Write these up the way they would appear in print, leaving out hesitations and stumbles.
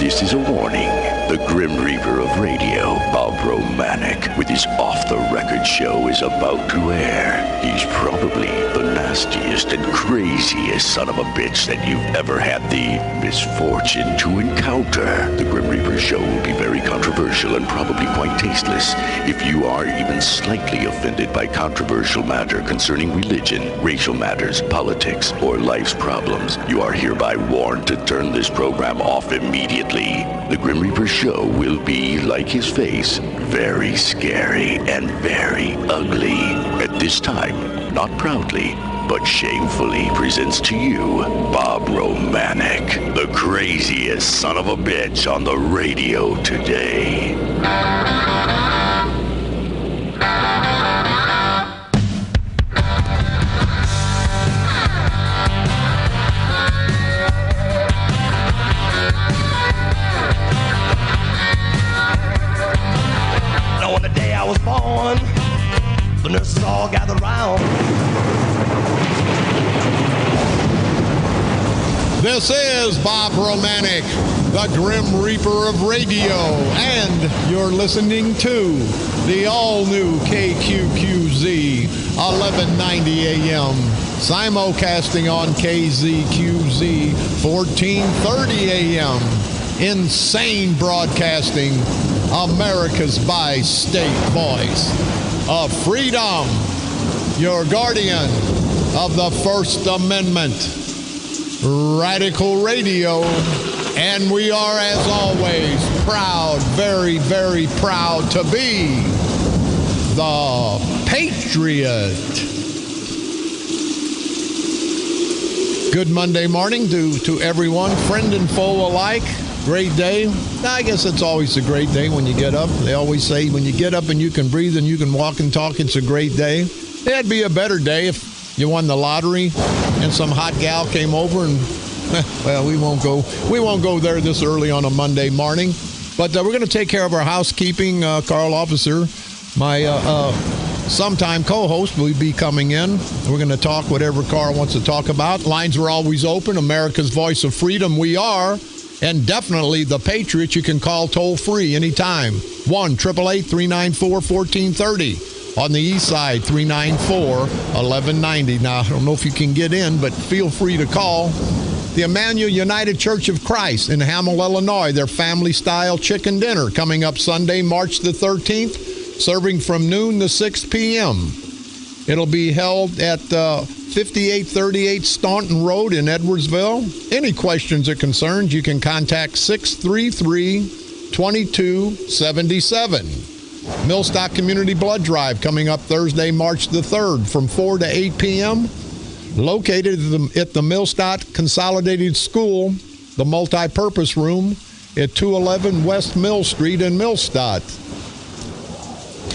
This is a warning. The Grim Reaper of radio, Bob Romanik, with his off-the-record show is about to air. He's probably the nastiest and craziest son of a bitch that you've ever had the misfortune to encounter. The Grim Reaper show will be very controversial and probably quite tasteless. If you are even slightly offended by controversial matter concerning religion, racial matters, politics, or life's problems, you are hereby warned to turn this program off immediately. The Grim Reaper show will be, like his face, very scary and very ugly. At this time, not proudly, but shamefully presents to you Bob Romanik, the craziest son of a bitch on the radio today. On the day I was born, the nurses all gathered round. This is Bob Romanik, the Grim Reaper of radio, and you're listening to the all-new KQQZ 1190 AM, simulcasting on KZQZ 1430 AM, insane broadcasting, America's bi-state voice of freedom, your guardian of the First Amendment, Radical Radio, and we are, as always, proud, very, very proud to be the Patriot. Good Monday morning to everyone, friend and foe alike. Great day. I guess it's always a great day when you get up. They always say when you get up and you can breathe and you can walk and talk, it's a great day. It'd be a better day if you won the lottery and some hot gal came over and, well, we won't go there this early on a Monday morning. But we're going to take care of our housekeeping. Carl Officer, my sometime co-host, will be coming in. We're going to talk whatever Carl wants to talk about. Lines are always open. America's voice of freedom. We are. And definitely the Patriot. You can call toll-free anytime. 1-888-394-1430. On the east side, 394-1190. Now, I don't know if you can get in, but feel free to call. The Emmanuel United Church of Christ in Hamel, Illinois, their family-style chicken dinner coming up Sunday, March the 13th, serving from noon to 6 p.m. It'll be held at 5838 Staunton Road in Edwardsville. Any questions or concerns, you can contact 633-2277. Millstock Community Blood Drive coming up Thursday, March the 3rd from 4 to 8 p.m. Located at the Millstock Consolidated School, the multi-purpose room at 211 West Mill Street in Millstock.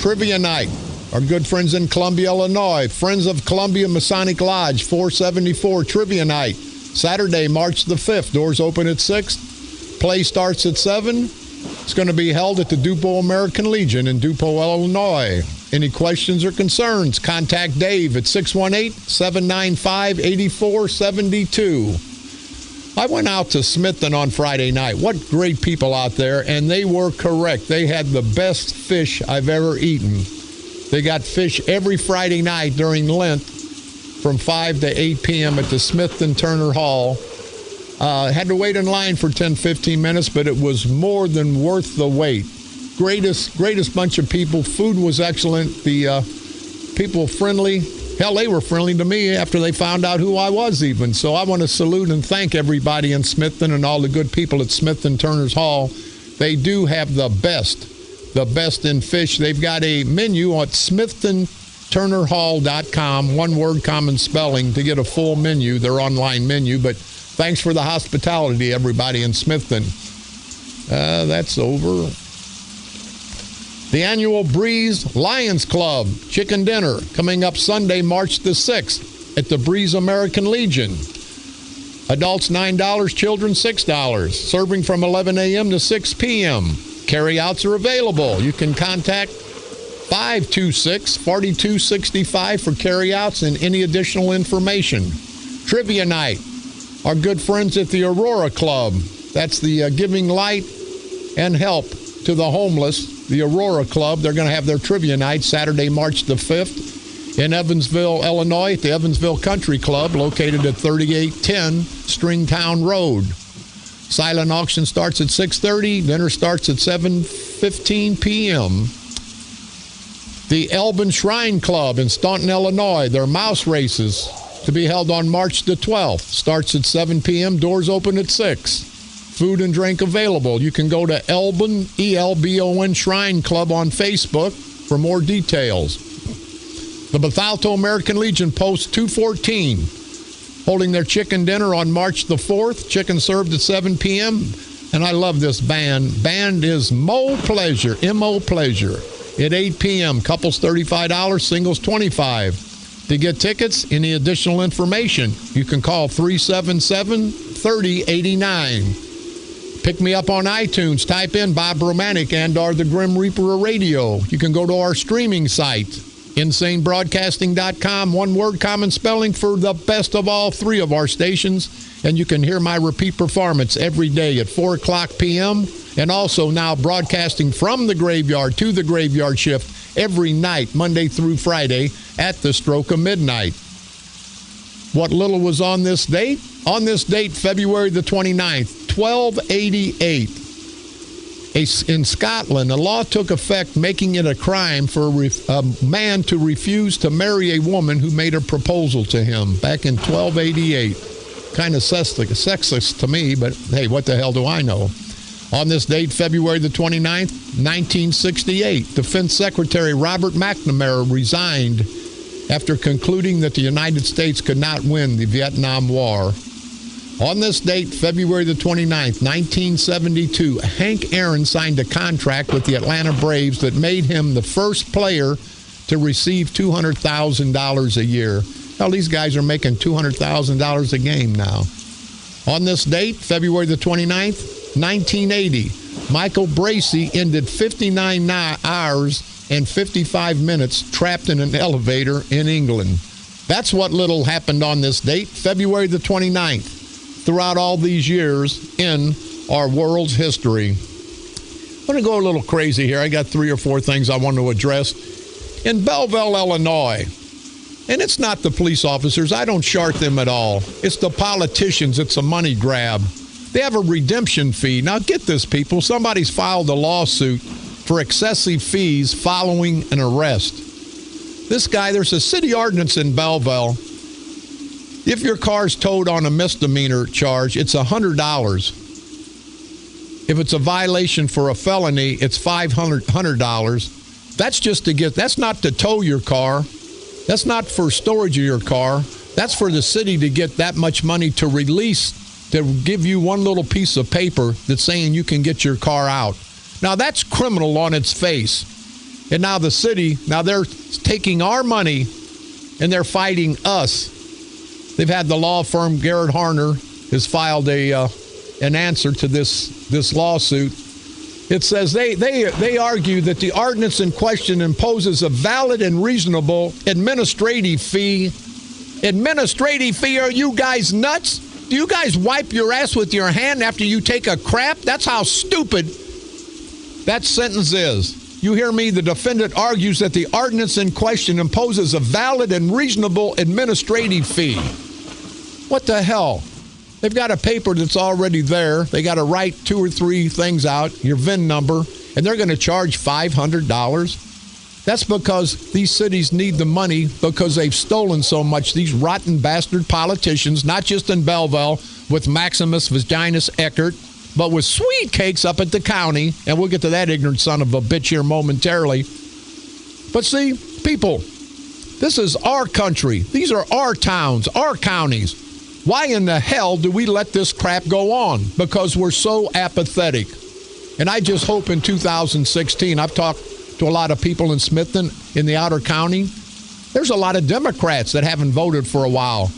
Trivia night. Our good friends in Columbia, Illinois, Friends of Columbia Masonic Lodge, 474 Trivia Night, Saturday, March the 5th. Doors open at 6. Play starts at 7. It's going to be held at the Dupo American Legion in Dupo, Illinois. Any questions or concerns, contact Dave at 618-795-8472. I went out to Smithton on Friday night. What great people out there, and they were correct. They had the best fish I've ever eaten. They got fish every Friday night during Lent from 5 to 8 p.m. at the Smithton Turner Hall. Had to wait in line for 10, 15 minutes, but it was more than worth the wait. Greatest bunch of people. Food was excellent. The people friendly. Hell, they were friendly to me after they found out who I was even. So I want to salute and thank everybody in Smithton and all the good people at Smithton Turner's Hall. They do have the best in fish. They've got a menu at smithtonturnerhall.com, one word, common spelling, to get a full menu, their online menu. But thanks for the hospitality, everybody in Smithton. That's over. The annual Breeze Lions Club Chicken Dinner coming up Sunday, March the 6th at the Breeze American Legion. Adults $9, children $6. Serving from 11 a.m. to 6 p.m. Carryouts are available. You can contact 526-4265 for carryouts and any additional information. Trivia night. Our good friends at the Aurora Club That's the Giving Light and Help to the Homeless, the Aurora Club. They're going to have their trivia night Saturday, March the 5th in Evansville, Illinois, at the Evansville Country Club, located at 3810 Stringtown Road. Silent auction starts at 6:30. Dinner starts at 7:15 p.m. The Elbin Shrine Club in Staunton, Illinois, their mouse races to be held on March the 12th. Starts at 7 p.m. Doors open at 6. Food and drink available. You can go to Elbin, ELBON Shrine Club on Facebook for more details. The Bethalto American Legion Post 214, holding their chicken dinner on March the 4th. Chicken served at 7 p.m. And I love this band. Band is Mo Pleasure, M-O Pleasure, at 8 p.m. Couples $35, singles $25. To get tickets, any additional information, you can call 377-3089. Pick me up on iTunes. Type in Bob Romanik and or the Grim Reaper of Radio. You can go to our streaming site, insanebroadcasting.com. One word, common spelling for the best of all three of our stations. And you can hear my repeat performance every day at 4 o'clock p.m. And also now broadcasting from the graveyard to the graveyard shift every night, Monday through Friday, at the stroke of midnight. What little was on this date? On this date, February the 29th, 1288. In Scotland, a law took effect making it a crime for a man to refuse to marry a woman who made a proposal to him back in 1288. Kind of sexist to me, but hey, what the hell do I know? On this date, February the 29th, 1968, Defense Secretary Robert McNamara resigned after concluding that the United States could not win the Vietnam War. On this date, February the 29th, 1972, Hank Aaron signed a contract with the Atlanta Braves that made him the first player to receive $200,000 a year. Well, these guys are making $200,000 a game now. On this date, February the 29th, 1980, Michael Bracey ended 59 hours and 55 minutes trapped in an elevator in England. That's what little happened on this date, February the 29th, throughout all these years in our world's history. I'm going to go a little crazy here. I got 3 or 4 things I want to address. In Belleville, Illinois, and it's not the police officers. I don't chart them at all. It's the politicians. It's a money grab. They have a redemption fee. Now, get this, people. Somebody's filed a lawsuit for excessive fees following an arrest. This guy, there's a city ordinance in Belleville. If your car's towed on a misdemeanor charge, it's $100. If it's a violation for a felony, it's $500. That's just to get, that's not to tow your car. That's not for storage of your car. That's for the city to get that much money to release, to give you one little piece of paper that's saying you can get your car out. Now, that's criminal on its face. And now the city, now they're taking our money and they're fighting us. They've had the law firm Garrett Harner has filed an answer to this lawsuit. It says they argue that the ordinance in question imposes a valid and reasonable administrative fee. Administrative fee? Are you guys nuts? Do you guys wipe your ass with your hand after you take a crap? That's how stupid that sentence is. You hear me? The defendant argues that the ordinance in question imposes a valid and reasonable administrative fee. What the hell? They've got a paper that's already there. They got to write 2 or 3 things out, your VIN number, and they're going to charge $500. That's because these cities need the money because they've stolen so much. These rotten bastard politicians, not just in Belleville with Maximus Vaginus Eckert, but with sweet cakes up at the county, and we'll get to that ignorant son of a bitch here momentarily. But see, people, this is our country. These are our towns, our counties. Why in the hell do we let this crap go on? Because we're so apathetic. And I just hope in 2016, I've talked to a lot of people in Smithton, in the outer county. There's a lot of Democrats that haven't voted for a while.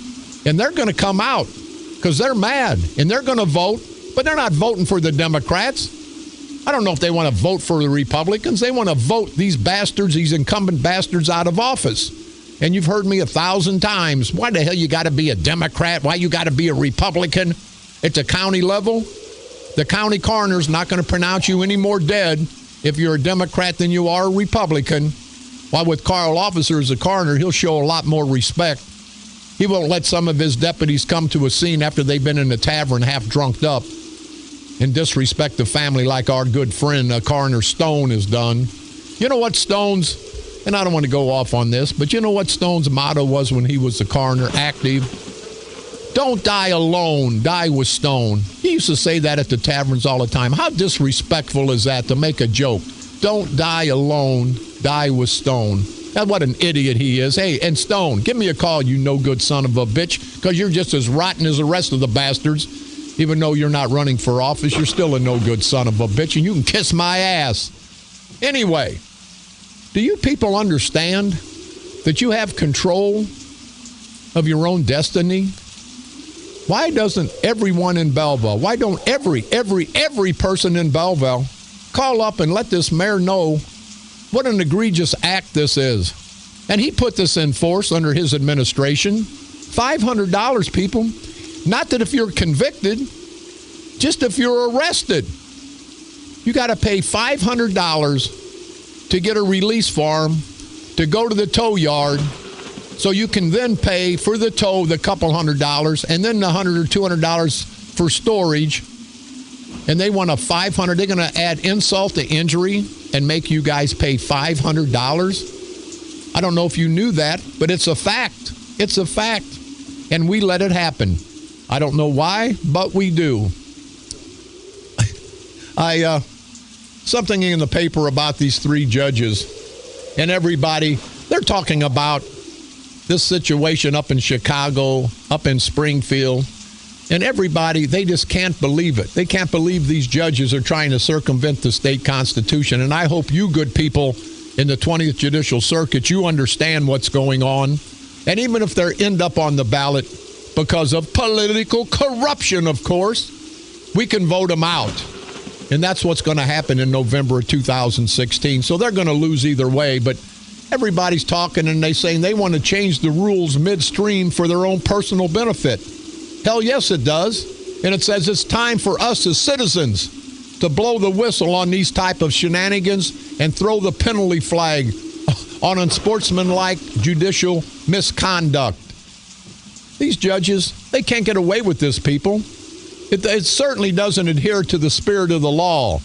And they're going to come out because they're mad. And they're going to vote, but they're not voting for the Democrats. I don't know if they want to vote for the Republicans. They want to vote these bastards, these incumbent bastards out of office. And you've heard me 1,000 times. Why the hell you got to be a Democrat? Why you got to be a Republican at the county level? The county coroner's not going to pronounce you any more dead if you're a Democrat than you are a Republican. While with Carl Officer as a coroner, he'll show a lot more respect. He won't let some of his deputies come to a scene after they've been in the tavern half drunked up and disrespect the family like our good friend Coroner Stone has done. You know what Stone's, and I don't want to go off on this, but you know what Stone's motto was when he was the coroner active? Don't die alone, die with Stone. He used to say that at the taverns all the time. How disrespectful is that to make a joke? Don't die alone, die with Stone. That's what an idiot he is. Hey, and Stone, give me a call, you no-good son of a bitch, because you're just as rotten as the rest of the bastards. Even though you're not running for office, you're still a no-good son of a bitch, and you can kiss my ass. Anyway, do you people understand that you have control of your own destiny? Why doesn't everyone in Belleville, why don't every person in Belleville call up and let this mayor know what an egregious act this is? And he put this in force under his administration. $500, people. Not that if you're convicted, just if you're arrested. You got to pay $500 to get a release form to go to the tow yard, so you can then pay for the tow the couple $100 and then the $100 or $200 for storage. And they want a $500. They're going to add insult to injury and make you guys pay $500. I don't know if you knew that, but it's a fact. It's a fact. And we let it happen. I don't know why, but we do. Something in the paper about these three judges and everybody, they're talking about this situation up in Chicago, up in Springfield, and everybody, they just can't believe it. They can't believe these judges are trying to circumvent the state constitution. And I hope you good people in the 20th Judicial Circuit, you understand what's going on. And even if they end up on the ballot because of political corruption, of course, we can vote them out. And that's what's going to happen in November of 2016. So they're going to lose either way, but everybody's talking and they're saying they want to change the rules midstream for their own personal benefit. Hell yes, it does. And it says it's time for us as citizens to blow the whistle on these type of shenanigans and throw the penalty flag on unsportsmanlike judicial misconduct. These judges, they can't get away with this, people. It certainly doesn't adhere to the spirit of the law.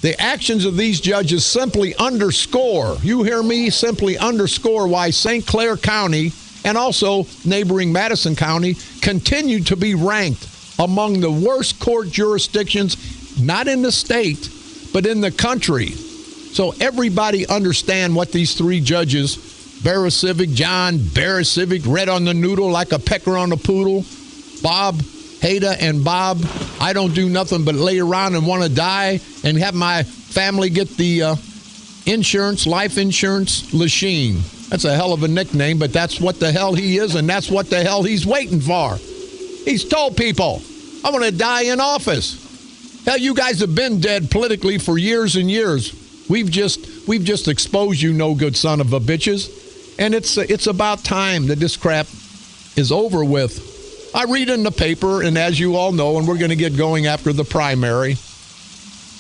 The actions of these judges simply underscore, you hear me, simply underscore why St. Clair County and also neighboring Madison County continue to be ranked among the worst court jurisdictions, not in the state, but in the country. So everybody understand what these three judges, Barasivic, John Barasivic, red on the noodle like a pecker on a poodle, Bob Hader and Bob, I don't do nothing but lay around and want to die and have my family get the insurance, life insurance, Lachine. That's a hell of a nickname, but that's what the hell he is, and that's what the hell he's waiting for. He's told people, I want to die in office. Hell, you guys have been dead politically for years and years. We've just exposed you no good son of a bitches, and it's about time that this crap is over with. I read in the paper, and as you all know, and we're going to get going after the primary,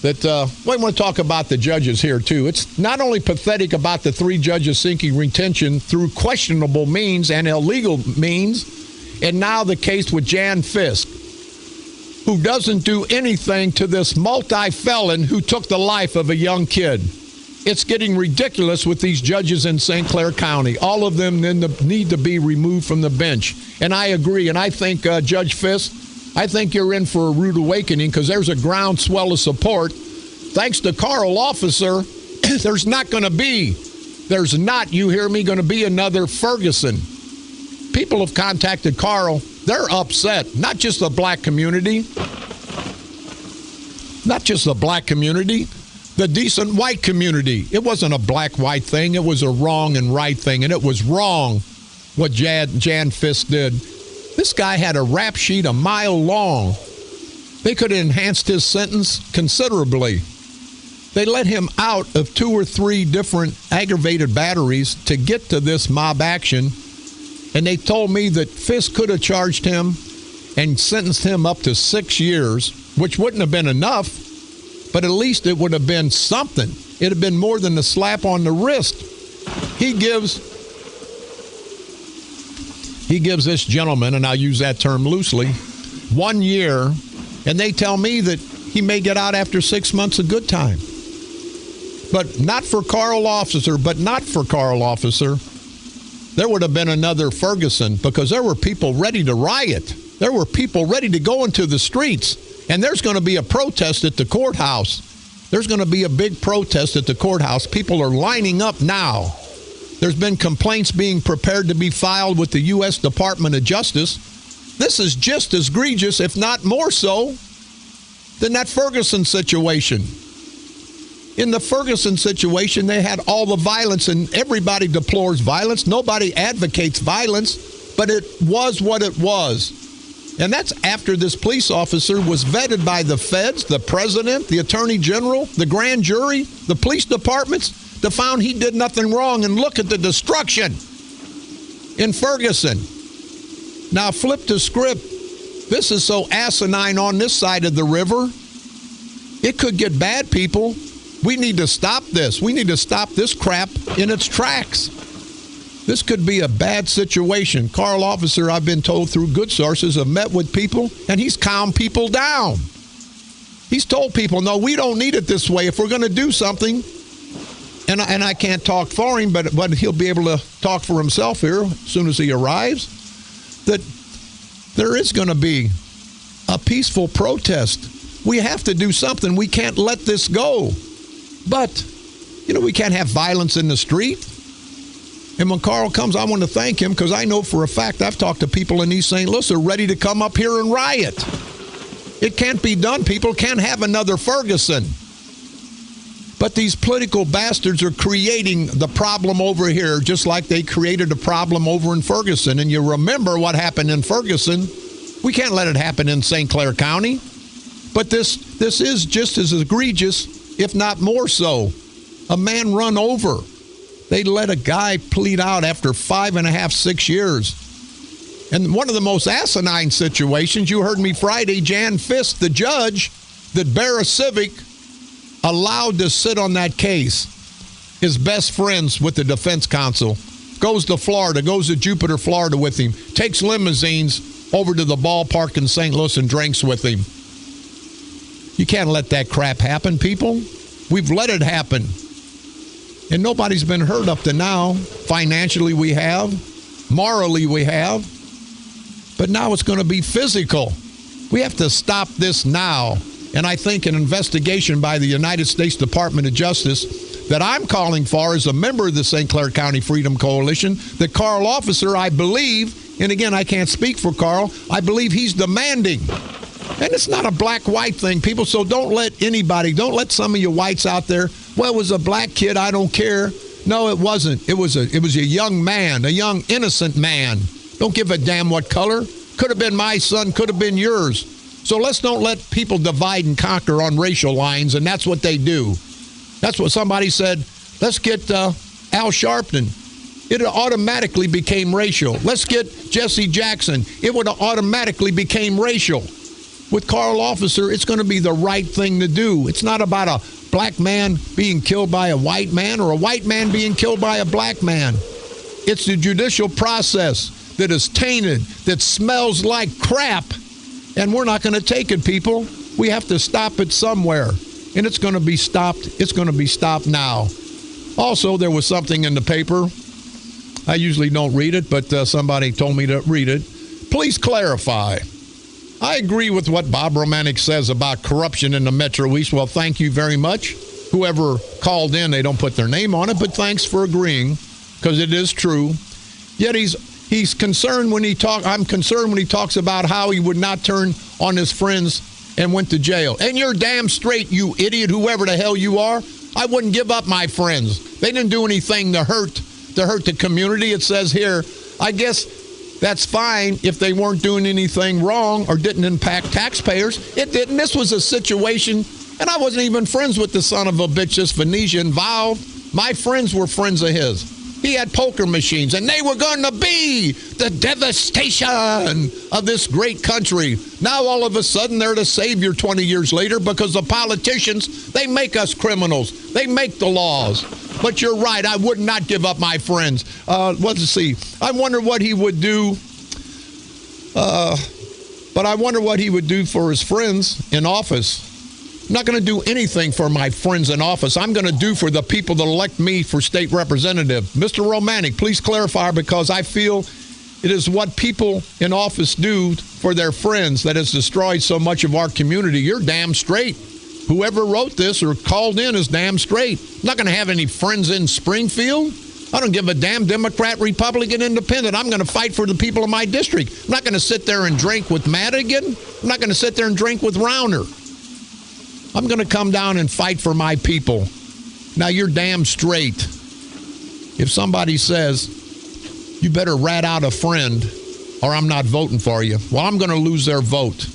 that we want to talk about the judges here, too. It's not only pathetic about the three judges seeking retention through questionable means and illegal means, and now the case with Jan Fisk, who doesn't do anything to this multi-felon who took the life of a young kid. It's getting ridiculous with these judges in St. Clair County. All of them need to be removed from the bench. And I agree. And I think, Judge Fisk, I think you're in for a rude awakening because there's a groundswell of support. Thanks to Carl Officer, there's not, you hear me, going to be another Ferguson. People have contacted Carl. They're upset. Not just the black community. The decent white community. It wasn't a black-white thing. It was a wrong and right thing, and it was wrong what Jan Fisk did. This guy had a rap sheet a mile long. They could have enhanced his sentence considerably. They let him out of 2 or 3 different aggravated batteries to get to this mob action, and they told me that Fisk could have charged him and sentenced him up to 6 years. which wouldn't have been enough, but at least it would have been something. It would have been more than a slap on the wrist. He gives this gentleman, and I'll use that term loosely, 1 year, and they tell me that he may get out after 6 months of good time. But not for Carl Officer, there would have been another Ferguson, because there were people ready to riot. There were people ready to go into the streets, and there's going to be a protest at the courthouse. There's going to be a big protest at the courthouse. People are lining up now. There's been complaints being prepared to be filed with the U.S. Department of Justice. This is just as egregious, if not more so, than that Ferguson situation. In the Ferguson situation, they had all the violence, and everybody deplores violence. Nobody advocates violence, but it was what it was. And that's after this police officer was vetted by the feds, the president, the attorney general, the grand jury, the police departments, that found he did nothing wrong. And look at the destruction in Ferguson. Now flip the script. This is so asinine on this side of the river. It could get bad, people. We need to stop this. We need to stop this crap in its tracks. This could be a bad situation. Carl Officer, I've been told through good sources, have met with people, and he's calmed people down. He's told people, no, we don't need it this way. If we're going to do something, and I can't talk for him, but he'll be able to talk for himself here as soon as he arrives, that there is going to be a peaceful protest. We have to do something. We can't let this go. But, we can't have violence in the street. And when Carl comes, I want to thank him, because I know for a fact I've talked to people in East St. Louis who are ready to come up here and riot. It can't be done. People can't have another Ferguson. But these political bastards are creating the problem over here, just like they created a problem over in Ferguson. And you remember what happened in Ferguson. We can't let it happen in St. Clair County. But this is just as egregious, if not more so. A man run over. They let a guy plead out after 5.5, 6 years. And one of the most asinine situations, you heard me Friday, Jan Fisk, the judge that Barra Civic allowed to sit on that case, his best friends with the defense counsel, goes to Florida, goes to Jupiter, Florida with him, takes limousines over to the ballpark in St. Louis and drinks with him. You can't let that crap happen, people. We've let it happen. And nobody's been hurt up to now. Financially, we have. Morally, we have. But now it's going to be physical. We have to stop this now. And I think an investigation by the United States Department of Justice that I'm calling for as a member of the St. Clair County Freedom Coalition, that Carl Officer, I believe, and again, I can't speak for Carl, I believe he's demanding. And it's not a black-white thing, people, so don't let some of you whites out there, well, it was a black kid, I don't care. No, it wasn't. It was a young man, a young, innocent man. Don't give a damn what color. Could have been my son, could have been yours. So let's don't let people divide and conquer on racial lines, and that's what they do. That's what somebody said. Let's get Al Sharpton. It automatically became racial. Let's get Jesse Jackson. It would have automatically became racial. With Carl Officer, it's going to be the right thing to do. It's not about a black man being killed by a white man or a white man being killed by a black man. It's the judicial process that is tainted, that smells like crap. And we're not going to take it, people. We have to stop it somewhere. And it's going to be stopped. It's going to be stopped now. Also, there was something in the paper. I usually don't read it, but somebody told me to read it. Please clarify. I agree with what Bob Romanik says about corruption in the Metro East. Well, thank you very much. Whoever called in, they don't put their name on it, but thanks for agreeing, because it is true. Yet he's concerned when he talks. I'm concerned when he talks about how he would not turn on his friends and went to jail. And you're damn straight, you idiot, whoever the hell you are. I wouldn't give up my friends. They didn't do anything to hurt the community. It says here, I guess that's fine if they weren't doing anything wrong or didn't impact taxpayers. It didn't. This was a situation, and I wasn't even friends with the son of a bitch, this Venetia involved. My friends were friends of his. He had poker machines, and they were going to be the devastation of this great country. Now, all of a sudden, they're the savior 20 years later because the politicians, they make us criminals. They make the laws. But you're right. I would not give up my friends. Let's see. I wonder what he would do. But I wonder what he would do for his friends in office. I'm not going to do anything for my friends in office. I'm going to do for the people that elect me for state representative. Mr. Romanik, please clarify, because I feel it is what people in office do for their friends that has destroyed so much of our community. You're damn straight. Whoever wrote this or called in is damn straight. I'm not going to have any friends in Springfield. I don't give a damn Democrat, Republican, Independent. I'm going to fight for the people of my district. I'm not going to sit there and drink with Madigan. I'm not going to sit there and drink with Rauner. I'm going to come down and fight for my people. Now, you're damn straight. If somebody says, you better rat out a friend or I'm not voting for you, well, I'm going to lose their vote.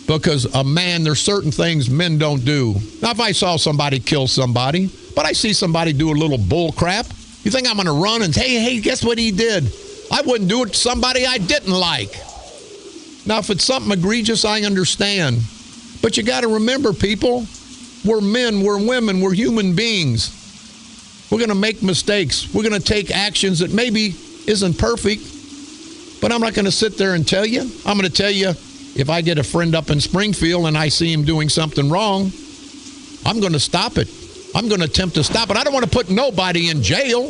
Because a man, there's certain things men don't do. Now, if I saw somebody kill somebody, but I see somebody do a little bull crap, you think I'm going to run and say, hey, guess what he did? I wouldn't do it to somebody I didn't like. Now, if it's something egregious, I understand. But you got to remember, people, we're men, we're women, we're human beings. We're going to make mistakes. We're going to take actions that maybe isn't perfect. But I'm not going to sit there and tell you. I'm going to tell you, if I get a friend up in Springfield and I see him doing something wrong, I'm going to stop it. I'm going to attempt to stop it. I don't want to put nobody in jail.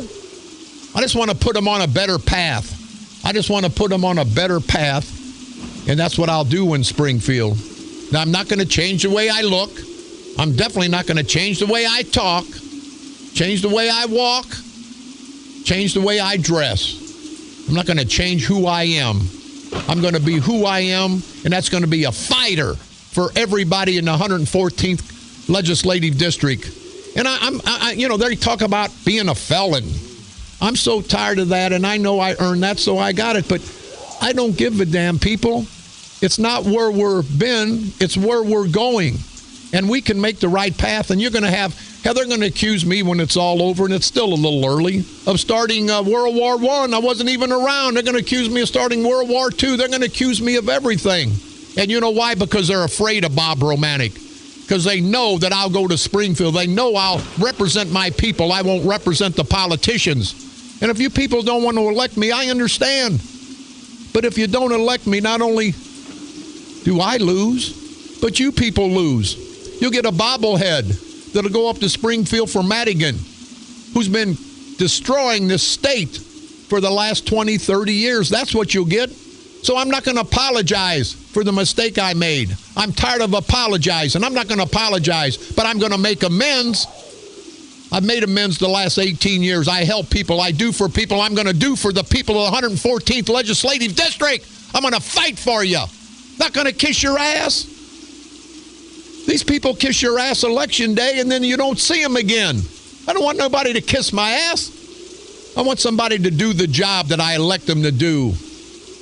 I just want to put them on a better path. I just want to put them on a better path. And that's what I'll do in Springfield. Now, I'm not going to change the way I look. I'm definitely not going to change the way I talk, change the way I walk, change the way I dress. I'm not going to change who I am. I'm going to be who I am, and that's going to be a fighter for everybody in the 114th Legislative District. And they talk about being a felon. I'm so tired of that, and I know I earned that, so I got it. But I don't give a damn, people. It's not where we've been. It's where we're going. And we can make the right path. And you're going to they're going to accuse me when it's all over, and it's still a little early, of starting World War I. I wasn't even around. They're going to accuse me of starting World War II. They're going to accuse me of everything. And you know why? Because they're afraid of Bob Romanik. Because they know that I'll go to Springfield. They know I'll represent my people. I won't represent the politicians. And if you people don't want to elect me, I understand. But if you don't elect me, not only do I lose, but you people lose. You'll get a bobblehead that'll go up to Springfield for Madigan, who's been destroying this state for the last 20, 30 years. That's what you'll get. So I'm not going to apologize for the mistake I made. I'm tired of apologizing. I'm not going to apologize, but I'm going to make amends. I've made amends the last 18 years. I help people. I do for people. I'm going to do for the people of the 114th Legislative District. I'm going to fight for you. Not going to kiss your ass. These people kiss your ass election day, and then you don't see them again. I don't want nobody to kiss my ass. I want somebody to do the job that I elect them to do.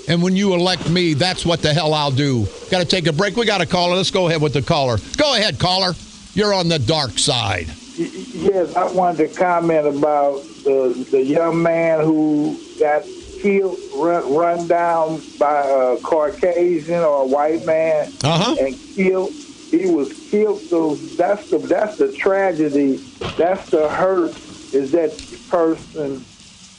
And when you elect me, that's what the hell I'll do. Got to take a break. We got a caller. Let's go ahead with the caller. Go ahead, caller. You're on the dark side. Yes, I wanted to comment about the young man who got killed, run down by a Caucasian or a white man, and killed. He was killed. So that's the tragedy. That's the hurt, is that person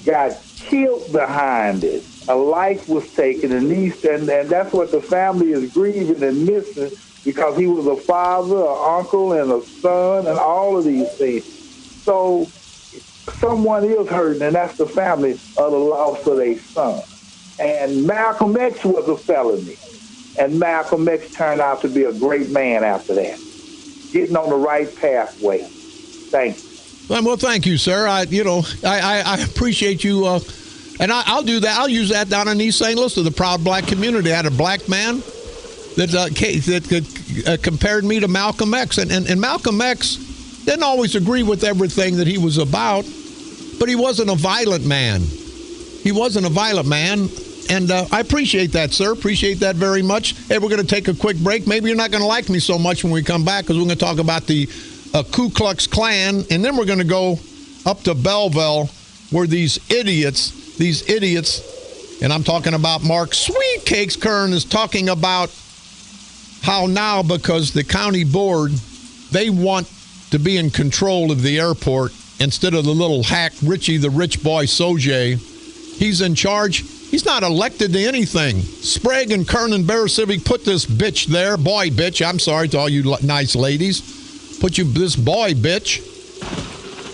got killed behind it. A life was taken, and that's what the family is grieving and missing, because he was a father, an uncle, and a son, and all of these things. So someone is hurting, and that's the family of the loss of their son. And Malcolm X was a felony, and Malcolm X turned out to be a great man after that, getting on the right pathway. Thank you. Well, thank you, sir. I appreciate you. And I'll do that. I'll use that down in East St. Louis to the proud black community. I had a black man that compared me to Malcolm X. And Malcolm X didn't always agree with everything that he was about, but he wasn't a violent man. He wasn't a violent man. And I appreciate that, sir. Appreciate that very much. Hey, we're going to take a quick break. Maybe you're not going to like me so much when we come back, because we're going to talk about the Ku Klux Klan. And then we're going to go up to Belleville, where these idiots, and I'm talking about Mark Sweetcakes Kern, is talking about how now, because the county board, they want to be in control of the airport instead of the little hack Richie the Rich Boy Sojay. He's in charge. He's not elected to anything. Sprague and Kern and Bear Civic put this bitch there. Boy bitch, I'm sorry to all you nice ladies. Put you this boy bitch,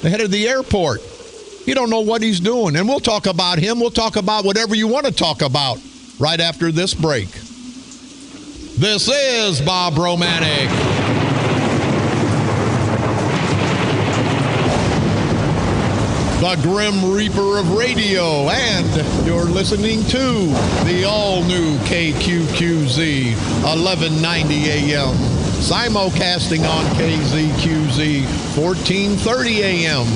the head of the airport. He don't know what he's doing. And we'll talk about him. We'll talk about whatever you want to talk about right after this break. This is Bob Romanik. The Grim Reaper of Radio, and you're listening to the all-new KQQZ, 1190 AM, simulcasting on KZQZ, 1430 AM,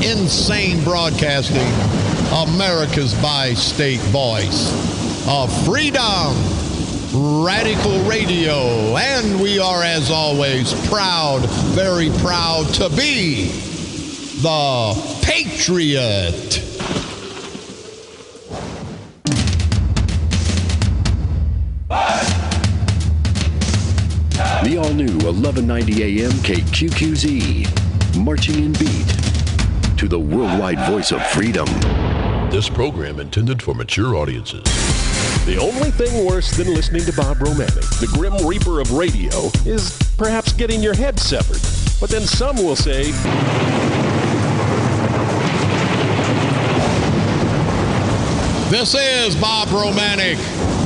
insane broadcasting, America's bi-state voice of freedom, radical radio, and we are, as always, proud, very proud to be the Patriot. The all-new 1190 AM KQQZ, marching in beat to the worldwide voice of freedom. This program intended for mature audiences. The only thing worse than listening to Bob Romanik, the Grim Reaper of radio, is perhaps getting your head severed. But then some will say, this is Bob Romanik,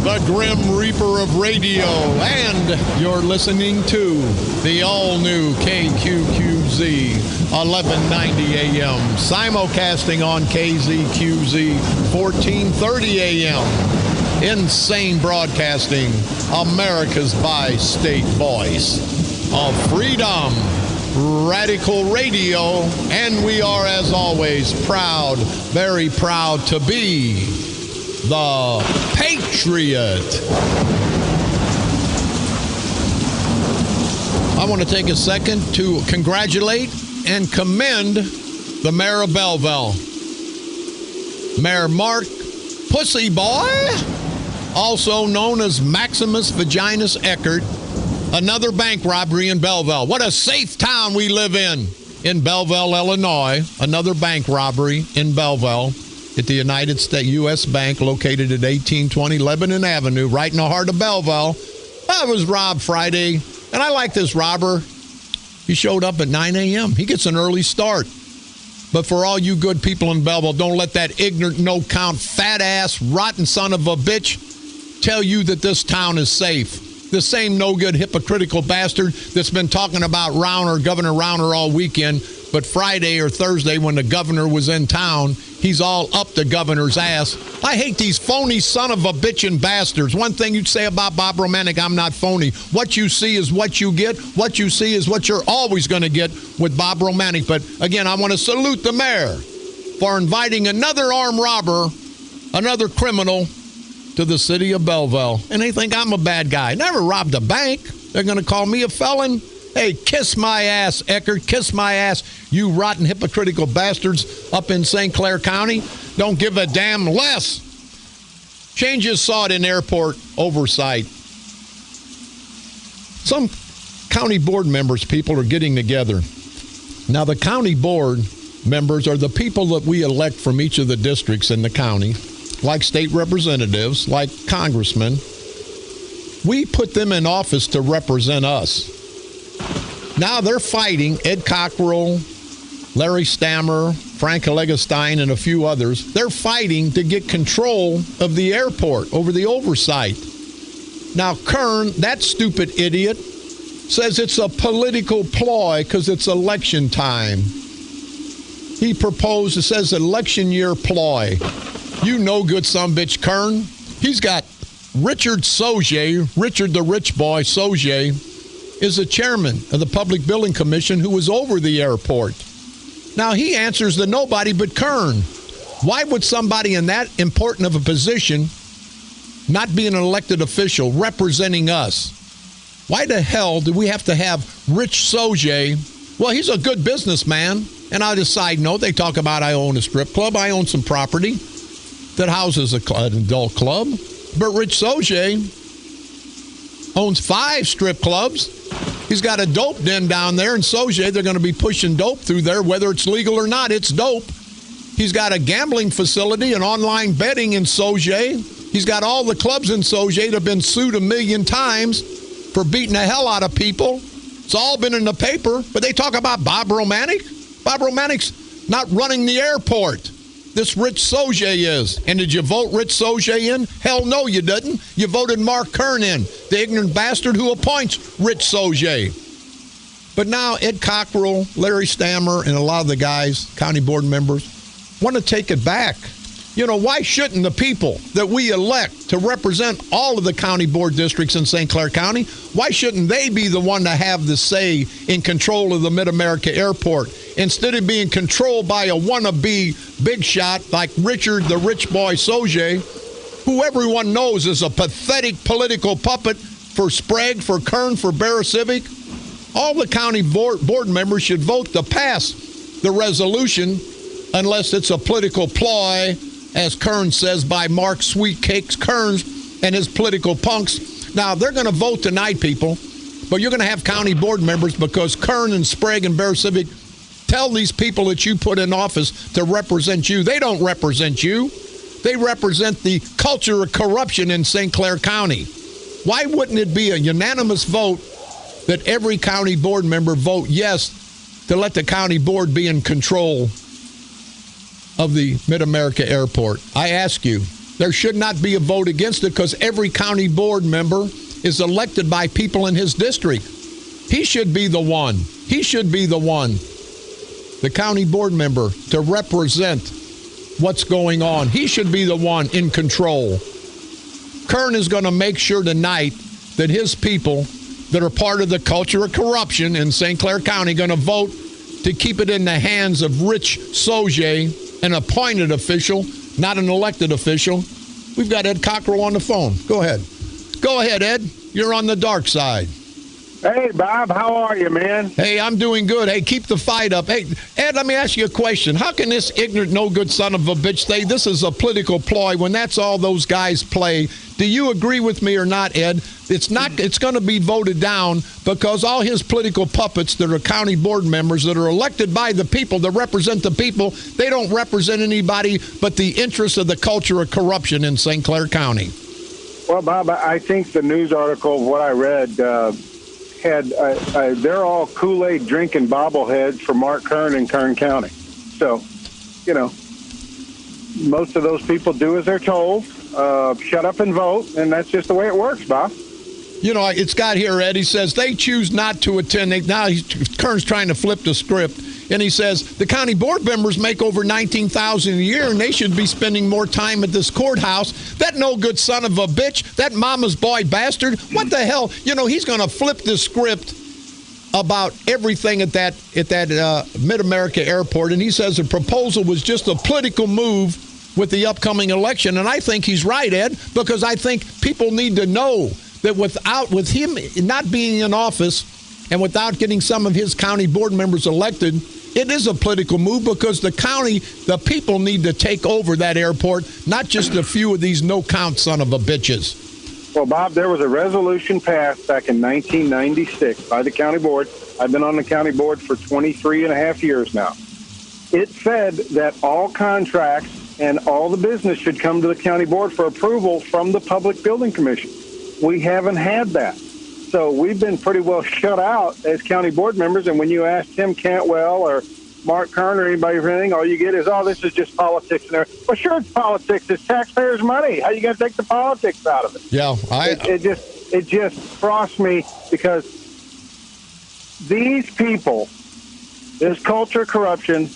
the Grim Reaper of Radio, and you're listening to the all-new KQQZ, 1190 AM, simulcasting on KZQZ, 1430 AM, insane broadcasting, America's bi-state voice of freedom, radical radio, and we are, as always, proud, very proud to be the Patriot. I want to take a second to congratulate and commend the mayor of Belleville, Mayor Mark Pussy Boy, also known as Maximus Vaginus Eckert. Another bank robbery in Belleville. What a safe town we live in Belleville, Illinois. Another bank robbery in Belleville at the United States U.S. Bank, located at 1820 Lebanon Avenue, right in the heart of Belleville. I was robbed Friday, and I like this robber. He showed up at 9 a.m. He gets an early start. But for all you good people in Belleville, don't let that ignorant, no-count, fat-ass, rotten son of a bitch tell you that this town is safe. The same no-good, hypocritical bastard that's been talking about Rauner, Governor Rauner, all weekend. But Friday or Thursday, when the governor was in town, he's all up the governor's ass. I hate these phony son of a bitchin' bastards. One thing you'd say about Bob Romanik, I'm not phony. What you see is what you get. What you see is what you're always going to get with Bob Romanik. But again, I want to salute the mayor for inviting another armed robber, another criminal, to the city of Belleville. And they think I'm a bad guy. Never robbed a bank. They're going to call me a felon. Hey, kiss my ass, Eckert. Kiss my ass, you rotten, hypocritical bastards up in St. Clair County. Don't give a damn less. Changes sought in airport oversight. Some county board members, people are getting together. Now, the county board members are the people that we elect from each of the districts in the county, like state representatives, like congressmen. We put them in office to represent us. Now they're fighting Ed Cockrell, Larry Stammer, Frank Allegastein, and a few others. They're fighting to get control of the airport over the oversight. Now Kern, that stupid idiot, says it's a political ploy because it's election time. He proposed, it says election year ploy. You no good sumbitch, Kern. He's got Richard Sojay, Richard the Rich Boy Sojay, is the chairman of the Public Building Commission who was over the airport. Now, he answers to nobody but Kern. Why would somebody in that important of a position not be an elected official representing us? Why the hell do we have to have Rich Sojay? Well, he's a good businessman. And on a side note, they talk about I own a strip club. I own some property that houses an adult club. But Rich Soje owns 5 strip clubs. He's got a dope den down there in Soje. They're going to be pushing dope through there, whether it's legal or not. It's dope. He's got a gambling facility and online betting in Soje. He's got all the clubs in Soje that have been sued 1 million times for beating the hell out of people. It's all been in the paper. But they talk about Bob Romanik. Bob Romanik's not running the airport. This Rich Soje is. And did you vote Rich Soje in? Hell no, you didn't. You voted Mark Kern in, the ignorant bastard who appoints Rich Soje. But now Ed Cockrell, Larry Stammer, and a lot of the guys, county board members, want to take it back. You know, why shouldn't the people that we elect to represent all of the county board districts in St. Clair County, why shouldn't they be the one to have the say in control of the Mid-America Airport instead of being controlled by a wannabe big shot like Richard the Rich Boy Soje, who everyone knows is a pathetic political puppet for Sprague, for Kern, for Barra Civic? All the county board members should vote to pass the resolution unless it's a political ploy, as Kern says, by Mark Sweetcakes Kearns and his political punks. Now, they're going to vote tonight, people, but you're going to have county board members because Kern and Sprague and Bear Civic tell these people that you put in office to represent you. They don't represent you. They represent the culture of corruption in St. Clair County. Why wouldn't it be a unanimous vote that every county board member vote yes to let the county board be in control of the Mid-America Airport? I ask you, there should not be a vote against it because every county board member is elected by people in his district. He should be the one. He should be the one, the county board member, to represent what's going on. He should be the one in control. Kern is going to make sure tonight that his people that are part of the culture of corruption in St. Clair County are going to vote to keep it in the hands of Rich Soje, an appointed official, not an elected official. We've got Ed Cockrell on the phone. Go ahead. Go ahead, Ed. You're on the dark side. Hey, Bob. How are you, man? Hey, I'm doing good. Hey, keep the fight up. Hey, Ed, let me ask you a question. How can this ignorant, no good son of a bitch say this is a political ploy when that's all those guys play? Do you agree with me or not, Ed? It's going to be voted down because all his political puppets that are county board members that are elected by the people, that represent the people, they don't represent anybody but the interests of the culture of corruption in St. Clair County. Well, Bob, I think the news article of what I read had they're all Kool-Aid drinking bobbleheads for Mark Kern in Kern County. So, you know, most of those people do as they're told. Shut up and vote, and that's just the way it works, Bob. You know, it's got here, Ed. He says they choose not to attend. Kern's trying to flip the script, and he says the county board members make over $19,000 a year, and they should be spending more time at this courthouse. That no good son of a bitch, that mama's boy bastard. What the hell? You know, he's going to flip the script about everything at that Mid-America Airport, and he says the proposal was just a political move with the upcoming election. And I think he's right, Ed, because I think people need to know that with him not being in office and without getting some of his county board members elected, it is a political move because the people need to take over that airport, not just a few of these no-count son of a bitches. Well, Bob, there was a resolution passed back in 1996 by the county board. I've been on the county board for 23 and a half years now. It said that all contracts and all the business should come to the county board for approval from the Public Building Commission. We haven't had that. So we've been pretty well shut out as county board members. And when you ask Tim Cantwell or Mark Kern or anybody or anything, all you get is, oh, this is just politics. And well, sure, it's politics. It's taxpayers' money. How are you going to take the politics out of it? Yeah, It just crossed me because these people, this culture of corruption,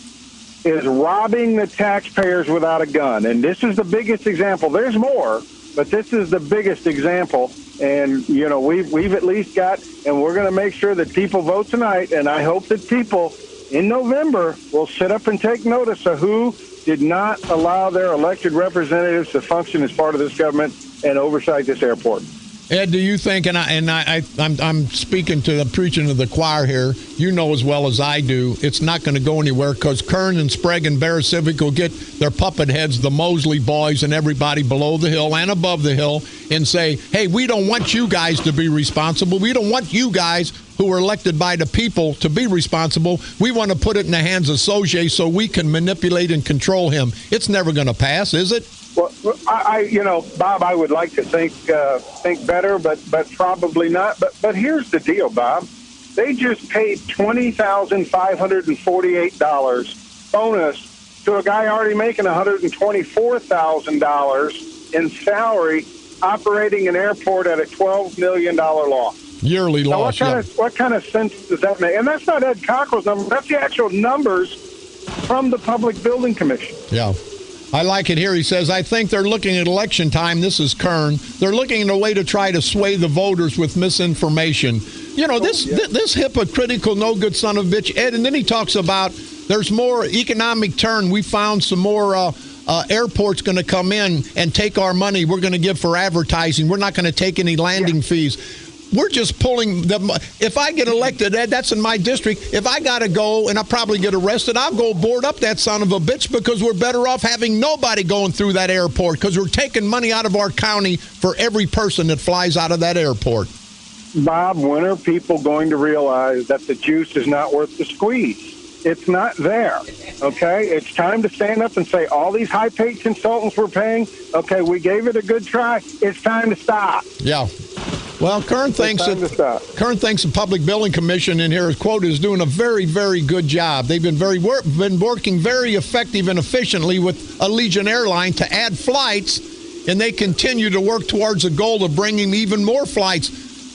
is robbing the taxpayers without a gun. And this is the biggest example. There's more, but this is the biggest example. And, you know, we've at least got, and we're going to make sure that people vote tonight. And I hope that people in November will sit up and take notice of who did not allow their elected representatives to function as part of this government and oversight this airport. Ed, do you think, I'm speaking to the preaching of the choir here, you know as well as I do, it's not going to go anywhere because Kern and Sprague and Bear Civic will get their puppet heads, the Mosley boys and everybody below the hill and above the hill, and say, hey, we don't want you guys to be responsible. We don't want you guys who are elected by the people to be responsible. We want to put it in the hands of Soje so we can manipulate and control him. It's never going to pass, is it? Well, Bob, I would like to think better, but probably not. But here's the deal, Bob. They just paid $20,548 bonus to a guy already making $124,000 in salary, operating an airport at a $12 million loss. Yearly loss. What kind of sense does that make? And that's not Ed Cockrell's number. That's the actual numbers from the Public Building Commission. Yeah. I like it here. He says, I think they're looking at election time. This is Kern. They're looking at a way to try to sway the voters with misinformation. You know, this hypocritical, no good son of a bitch, Ed. And then he talks about there's more economic turn. We found some more airports going to come in and take our money we're going to give for advertising. We're not going to take any landing fees. We're just pulling them. If I get elected, Ed, that's in my district. If I got to go and I'll probably get arrested, I'll go board up that son of a bitch because we're better off having nobody going through that airport because we're taking money out of our county for every person that flies out of that airport. Bob, when are people going to realize that the juice is not worth the squeeze? It's not there, okay? It's time to stand up and say, all these high-paid consultants we're paying, okay, we gave it a good try. It's time to stop. Yeah. Well, Kern thinks the Public Building Commission in here, quote, is doing a very, very good job. They've been working very effective and efficiently with Allegiant Airline to add flights, and they continue to work towards a goal of bringing even more flights.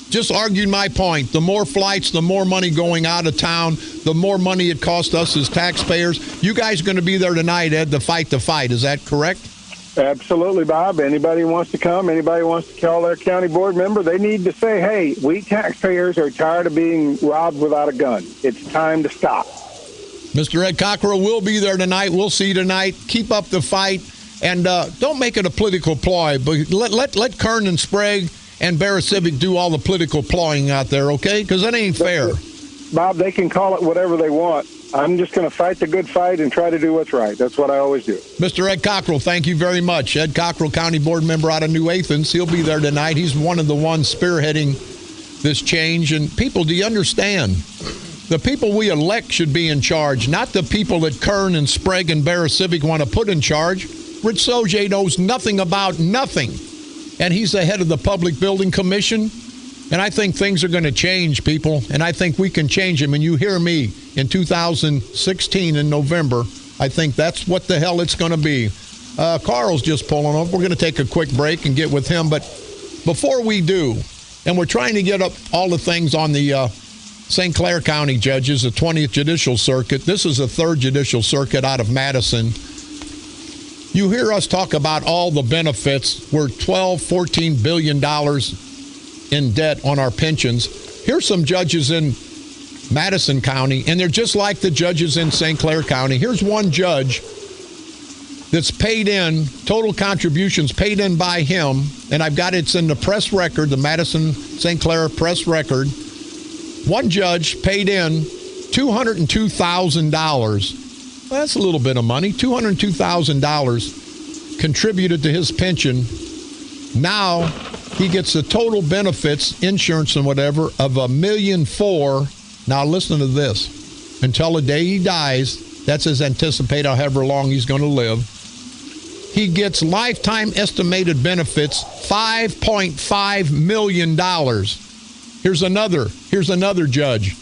Just argued my point. The more flights, the more money going out of town, the more money it costs us as taxpayers. You guys are going to be there tonight, Ed, to fight the fight. Is that correct? Absolutely, Bob. Anybody wants to come, anybody wants to call their county board member, they need to say, hey, we taxpayers are tired of being robbed without a gun. It's time to stop. Mr. Ed Cockrell will be there tonight. We'll see you tonight. Keep up the fight. And don't make it a political ploy, but let Kern and Sprague and Bear Civic do all the political ploying out there, okay? Because that ain't fair. Bob, they can call it whatever they want. I'm just going to fight the good fight and try to do what's right. That's what I always do. Mr. Ed Cockrell, thank you very much. Ed Cockrell, County Board member out of New Athens. He'll be there tonight. He's one of the ones spearheading this change. And people, do you understand? The people we elect should be in charge, not the people that Kern and Sprague and Bear Civic want to put in charge. Rich Soje knows nothing about nothing. And he's the head of the Public Building Commission. And I think things are going to change, people, and I think we can change them. And you hear me, in 2016 in November, I think that's what the hell it's going to be. Carl's just pulling up. We're going to take a quick break and get with him. But before we do, and we're trying to get up all the things on the St. Clair County judges, the 20th Judicial Circuit. This is the 3rd Judicial Circuit out of Madison. You hear us talk about all the benefits. We're $12, $14 billion in debt on our pensions. Here's some judges in Madison County, and they're just like the judges in St. Clair County. Here's one judge that's paid in, total contributions paid in by him, and I've got it's in the press record, the Madison St. Clair press record. One judge paid in $202,000. Well, that's a little bit of money. $202,000 contributed to his pension. Now he gets the total benefits, insurance and whatever, of $1.4 million. Now listen to this. Until the day he dies, that's his anticipated however long he's going to live. He gets lifetime estimated benefits, $5.5 million. Here's another judge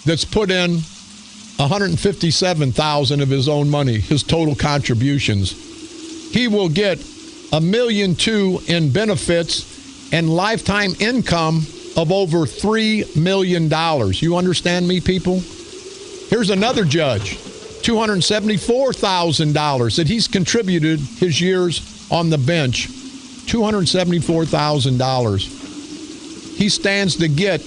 that's put in $157,000 of his own money, his total contributions. He will get $1.2 million in benefits and lifetime income of over $3 million. You understand me, people? Here's another judge, $274,000 that he's contributed his years on the bench. $274,000. He stands to get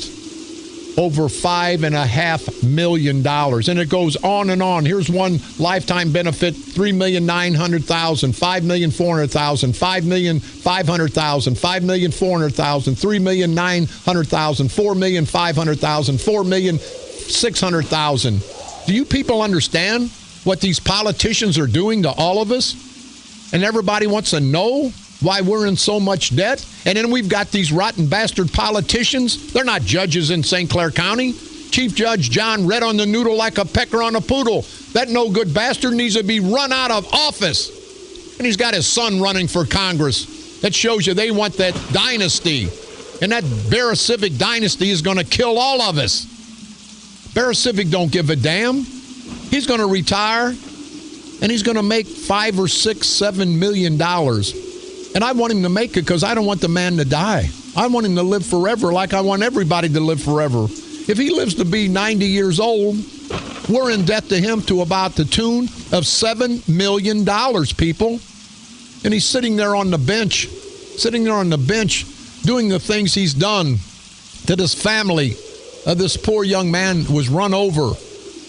over $5.5 million. And it goes on and on. Here's one lifetime benefit, $3,900,000, $5,400,000, $5,500,000, $5,400,000, $3,900,000, $4,500,000, $4,600,000. Do you people understand what these politicians are doing to all of us? And everybody wants to know why we're in so much debt. And then we've got these rotten bastard politicians. They're not judges in St. Clair County. Chief Judge John Red on the noodle like a pecker on a poodle. That no-good bastard needs to be run out of office. And he's got his son running for Congress. That shows you they want that dynasty. And that Bear-Civic dynasty is going to kill all of us. Bear-Civic don't give a damn. He's going to retire, and he's going to make $5 or $6, $7 million. And I want him to make it because I don't want the man to die. I want him to live forever like I want everybody to live forever. If he lives to be 90 years old, we're in debt to him to about the tune of $7 million, people. And he's sitting there on the bench, doing the things he's done to this family. This poor young man was run over.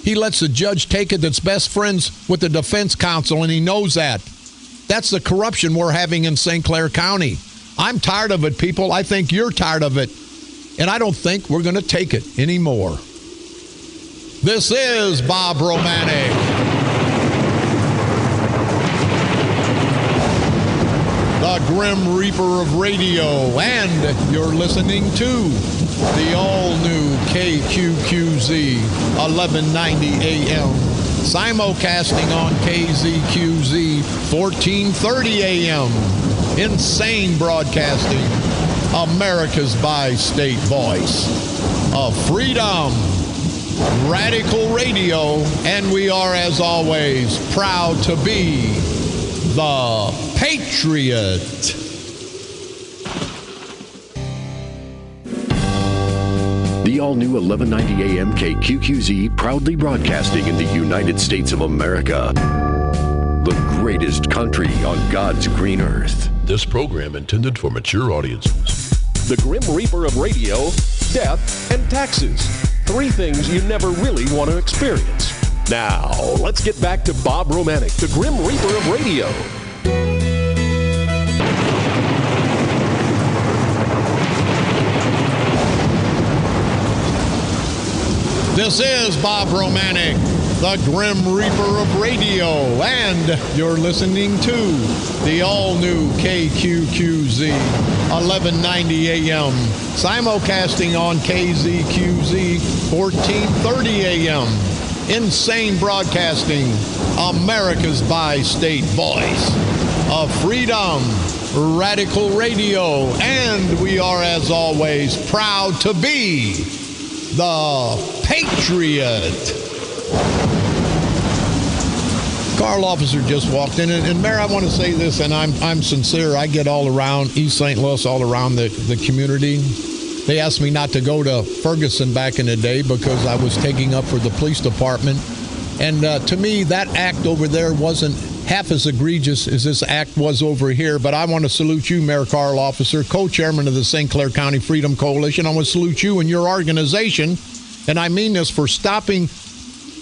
He lets the judge take it that's best friends with the defense counsel, and he knows that. That's the corruption we're having in St. Clair County. I'm tired of it, people. I think you're tired of it. And I don't think we're going to take it anymore. This is Bob Romanik. The Grim Reaper of Radio. And you're listening to the all-new KQQZ 1190 AM. Simulcasting on KZQZ 1430 AM. Insane broadcasting. America's bi-state voice of freedom. Radical Radio. And we are, as always, proud to be the Patriot. The all-new 1190 AM KQQZ, proudly broadcasting in the United States of America. The greatest country on God's green earth. This program intended for mature audiences. The Grim Reaper of radio, death, and taxes. 3 things you never really want to experience. Now, let's get back to Bob Romanik, the Grim Reaper of radio. This is Bob Romanik, the Grim Reaper of Radio, and you're listening to the all-new KQQZ 1190 AM, simulcasting on KZQZ 1430 AM. Insane broadcasting, America's bi-state voice of freedom, Radical Radio, and we are, as always, proud to be the Patriot. Carl officer just walked in, and Mayor, I want to say this, and I'm sincere. I get all around East St. Louis, all around the community. They asked me not to go to Ferguson back in the day because I was taking up for the police department. And to me, that act over there wasn't half as egregious as this act was over here. But I want to salute you, Mayor Carl Officer, co-chairman of the St. Clair County Freedom Coalition. I want to salute you and your organization, and I mean this, for stopping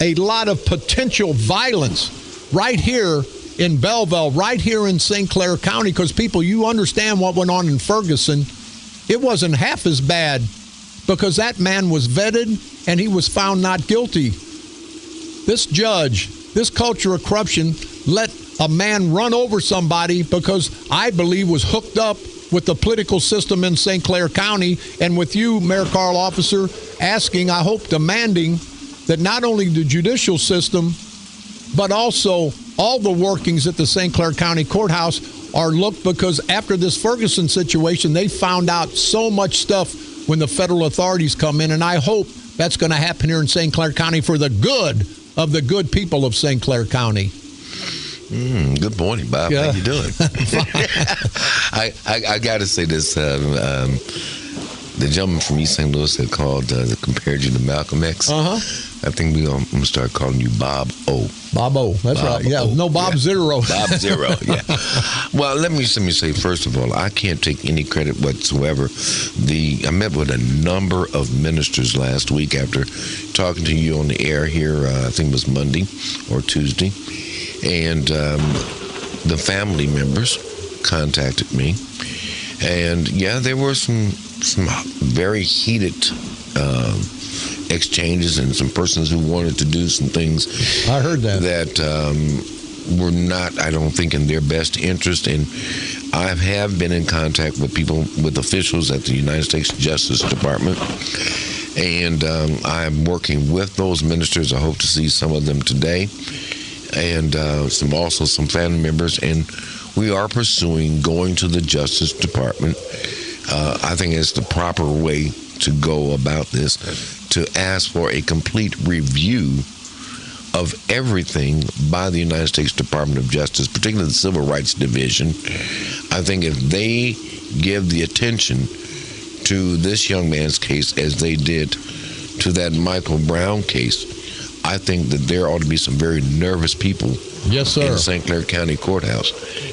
a lot of potential violence right here in Belleville, right here in St. Clair County, because people, you understand what went on in Ferguson. It wasn't half as bad because that man was vetted and he was found not guilty. This judge, this culture of corruption, let a man run over somebody because I believe was hooked up with the political system in St. Clair County, and with you, Mayor Carl Officer, asking, I hope demanding, that not only the judicial system, but also all the workings at the St. Clair County Courthouse are looked, because after this Ferguson situation, they found out so much stuff when the federal authorities come in, and I hope that's going to happen here in St. Clair County for the good of the good people of St. Clair County. Good morning, Bob. Yeah. How you doing? I got to say this. The gentleman from East St. Louis that called compared you to Malcolm X. I think we're going to start calling you Bob O. Bob O. That's Bob right. Yeah. O. No, Bob Zero. Bob Zero, yeah. Well, let me say, first of all, I can't take any credit whatsoever. I met with a number of ministers last week after talking to you on the air here, I think it was Monday or Tuesday. And the family members contacted me. And, yeah, there were some very heated exchanges and some persons who wanted to do some things. I heard that. That were not, I don't think, in their best interest. And I have been in contact with officials at the United States Justice Department. And I'm working with those ministers. I hope to see some of them today. And some family members. And we are pursuing going to the Justice Department. I think it's the proper way to go about this, to ask for a complete review of everything by the United States Department of Justice, particularly the Civil Rights Division. I think if they give the attention to this young man's case as they did to that Michael Brown case, I think that there ought to be some very nervous people yes, sir. in St. Clair County Courthouse,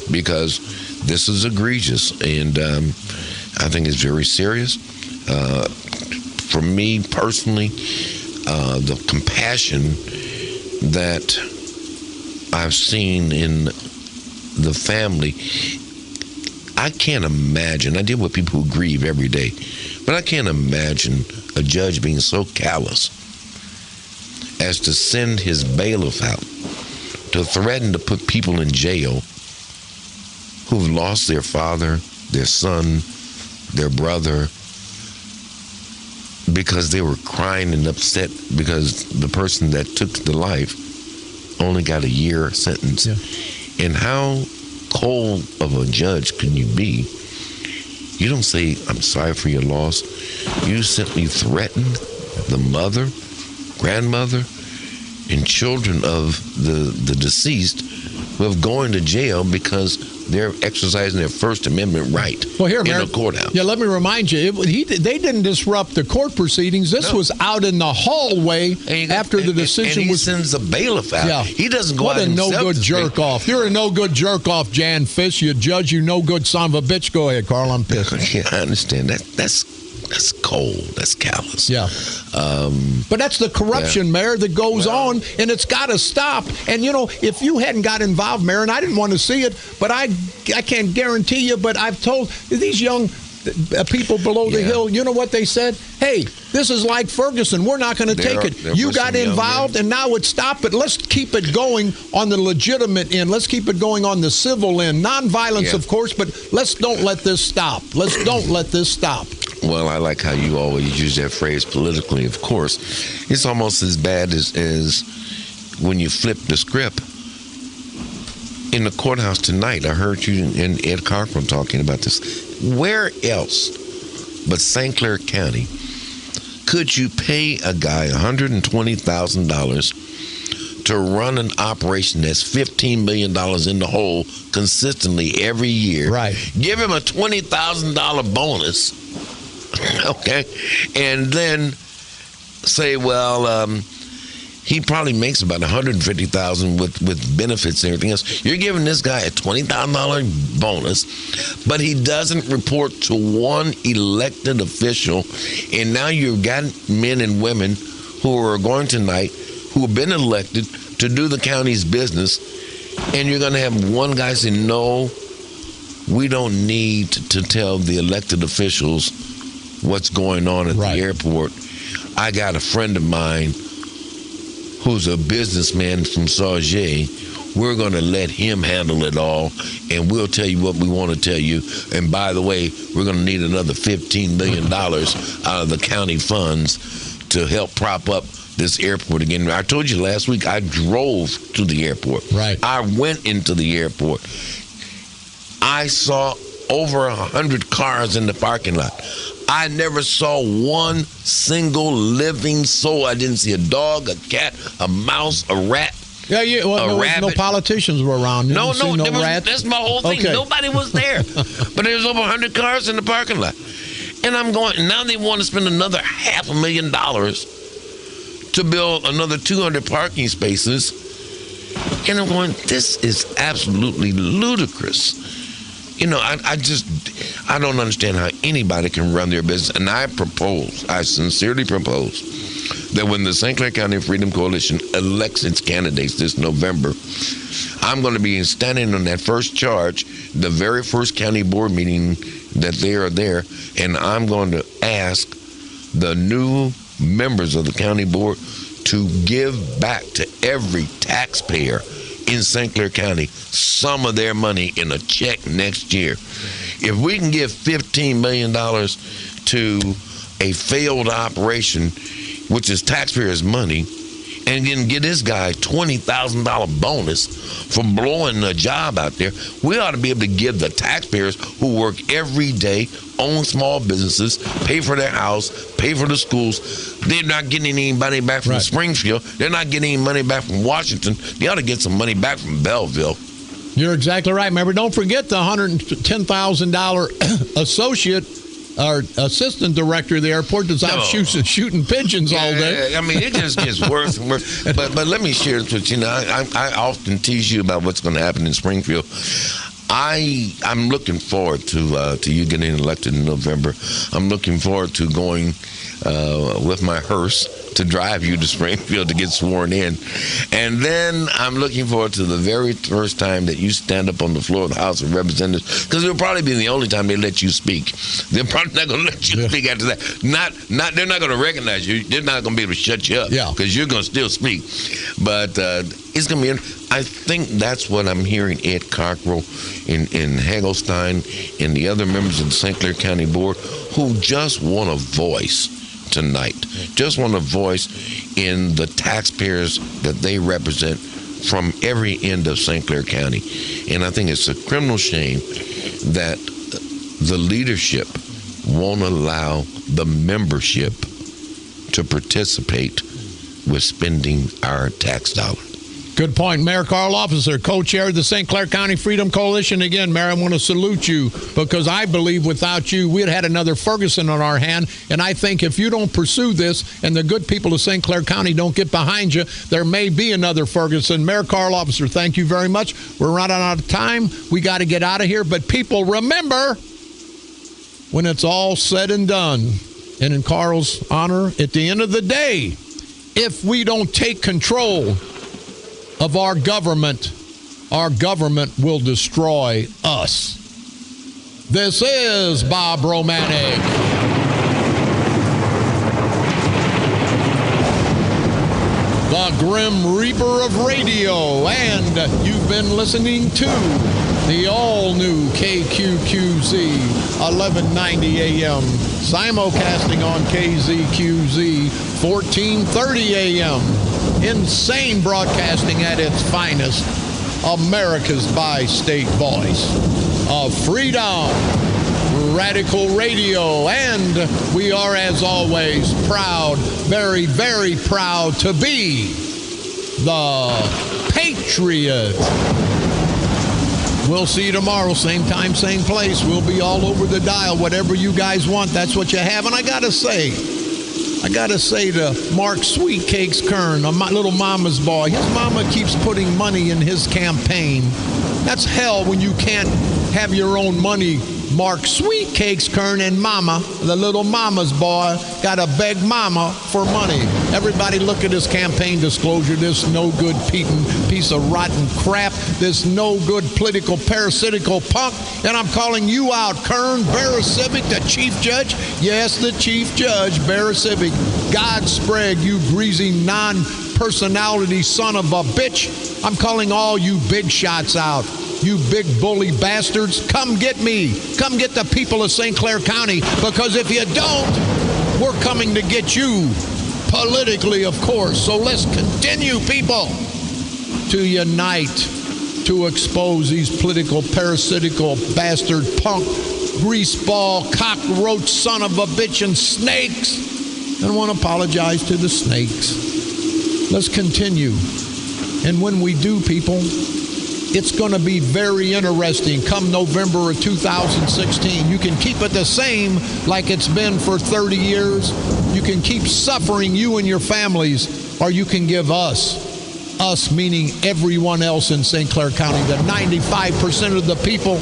because this is egregious, and I think it's very serious. For me personally, the compassion that I've seen in the family, I can't imagine. I deal with people who grieve every day, but I can't imagine a judge being so callous as to send his bailiff out to threaten to put people in jail who've lost their father, their son, their brother, because they were crying and upset because the person that took the life only got a year sentence. Yeah. And how cold of a judge can you be? You don't say, I'm sorry for your loss. You simply threaten the mother, grandmother, and children of the deceased who have going to jail because they're exercising their First Amendment right in a courthouse. Yeah, let me remind you, they didn't disrupt the court proceedings. This was out in the hallway after the decision and he was. sends a bailiff out. Yeah. He doesn't go out himself. What a no-good jerk-off. You're a no-good jerk-off, Jan Fish. You judge, you no-good son of a bitch. Go ahead, Carl, I'm pissed. Yeah, I understand. That's cold. That's callous. Yeah. But that's the corruption, Mayor, that goes on, and it's got to stop. And, if you hadn't got involved, Mayor, and I didn't want to see it, but I can't guarantee you, but I've told these young people below the hill, you know what they said? Hey, this is like Ferguson. We're not going to take it. You got involved, and now it's stopped, but let's keep it going on the legitimate end. Let's keep it going on the civil end. Nonviolence, of course, but don't let this stop. Don't let this stop. Well, I like how you always use that phrase politically, of course. It's almost as bad as when you flip the script. In the courthouse tonight, I heard you and Ed Cochran talking about this. Where else but St. Clair County could you pay a guy $120,000 to run an operation that's $15 million in the hole consistently every year? Right. Give him a $20,000 bonus, okay, and then say, well, he probably makes about $150,000 with benefits and everything else. You're giving this guy a $20,000 bonus, but he doesn't report to one elected official. And now you've got men and women who are going tonight who have been elected to do the county's business, and you're going to have one guy say, no, we don't need to tell the elected officials what's going on at the airport. I got a friend of mine who's a businessman from Sauget. We're going to let him handle it all, and we'll tell you what we want to tell you. And by the way, we're going to need another $15 million out of the county funds to help prop up this airport again. I told you last week I drove to the airport. Right. I went into the airport. I saw over 100 cars in the parking lot. I never saw one single living soul. I didn't see a dog, a cat, a mouse, a rat. Yeah, no politicians were around. No, rats. That's my whole thing. Okay. Nobody was there. But there was over 100 cars in the parking lot. And I'm going, now they want to spend another $500,000 to build another 200 parking spaces. And I'm going, this is absolutely ludicrous. You know, I don't understand how anybody can run their business. And I sincerely propose, that when the St. Clair County Freedom Coalition elects its candidates this November, I'm going to be standing on that first charge, the very first county board meeting that they are there, and I'm going to ask the new members of the county board to give back to every taxpayer in St. Clair County some of their money in a check next year. If we can give $15 million to a failed operation, which is taxpayers' money, and then get this guy $20,000 bonus for blowing a job out there, we ought to be able to give the taxpayers who work every day, own small businesses, pay for their house, pay for the schools. They're not getting any money back from Springfield. They're not getting any money back from Washington. They ought to get some money back from Belleville. You're exactly right. Remember, don't forget the $110,000 associate or assistant director of the airport that's out shooting pigeons all day. I mean, it just gets worse and worse. But let me share this with you. I often tease you about what's going to happen in Springfield. I'm looking forward to you getting elected in November. I'm looking forward to going with my hearse to drive you to Springfield to get sworn in. And then I'm looking forward to the very first time that you stand up on the floor of the House of Representatives, because it'll probably be the only time they let you speak. They're probably not going to let you speak after that. They're not going to recognize you. They're not going to be able to shut you up because you're going to still speak. But it's going to be, I think that's what I'm hearing Ed Cockrell in Hagelstein and the other members of the St. Clair County Board who just want a voice tonight, just want a voice in the taxpayers that they represent from every end of St. Clair County. And I think it's a criminal shame that the leadership won't allow the membership to participate with spending our tax dollars. Good point. Mayor Carl Officer, co-chair of the St. Clair County Freedom Coalition. Again, Mayor, I want to salute you because I believe without you, we'd had another Ferguson on our hand. And I think if you don't pursue this and the good people of St. Clair County don't get behind you, there may be another Ferguson. Mayor Carl Officer, thank you very much. We're running out of time. We got to get out of here. But people, remember, when it's all said and done, and in Carl's honor, at the end of the day, if we don't take control of our government will destroy us. This is Bob Romanik. The Grim Reaper of Radio, and you've been listening to the all-new KQQZ 1190 AM, simulcasting on KZQZ 1430 AM. Insane broadcasting at its finest. America's bi-state voice of freedom. Radical Radio. And we are, as always, proud, very, very proud to be the Patriot. We'll see you tomorrow, same time, same place. We'll be all over the dial. Whatever you guys want, that's what you have. And I got to say to Mark Sweetcakes Kern, my little mama's boy, his mama keeps putting money in his campaign. That's hell when you can't have your own money. Mark Sweetcakes Kern and mama, the little mama's boy, got to beg mama for money. Everybody look at his campaign disclosure, this no good piece of rotten crap, this no good political parasitical punk, and I'm calling you out, Kern, Barra-Civic, the chief judge. Yes, the chief judge, Barra-Civic. God spread, you greasy non-personality son of a bitch. I'm calling all you big shots out. You big bully bastards, come get me. Come get the people of St. Clair County, because if you don't, we're coming to get you politically, of course. So let's continue, people, to unite, to expose these political, parasitical, bastard, punk, greaseball, cockroach, son of a bitch, and snakes. And I want to apologize to the snakes. Let's continue. And when we do, people, it's going to be very interesting come November of 2016. You can keep it the same like it's been for 30 years. You can keep suffering, you and your families. or you can give us meaning everyone else in St. Clair County, the 95% of the people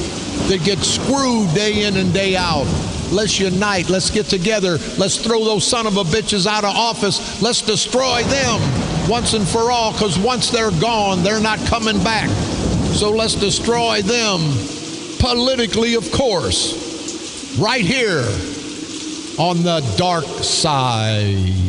that get screwed day in and day out. Let's unite. Let's get together. Let's throw those son of a bitches out of office. Let's destroy them once and for all, because once they're gone, they're not coming back. So let's destroy them politically, of course, right here on the dark side.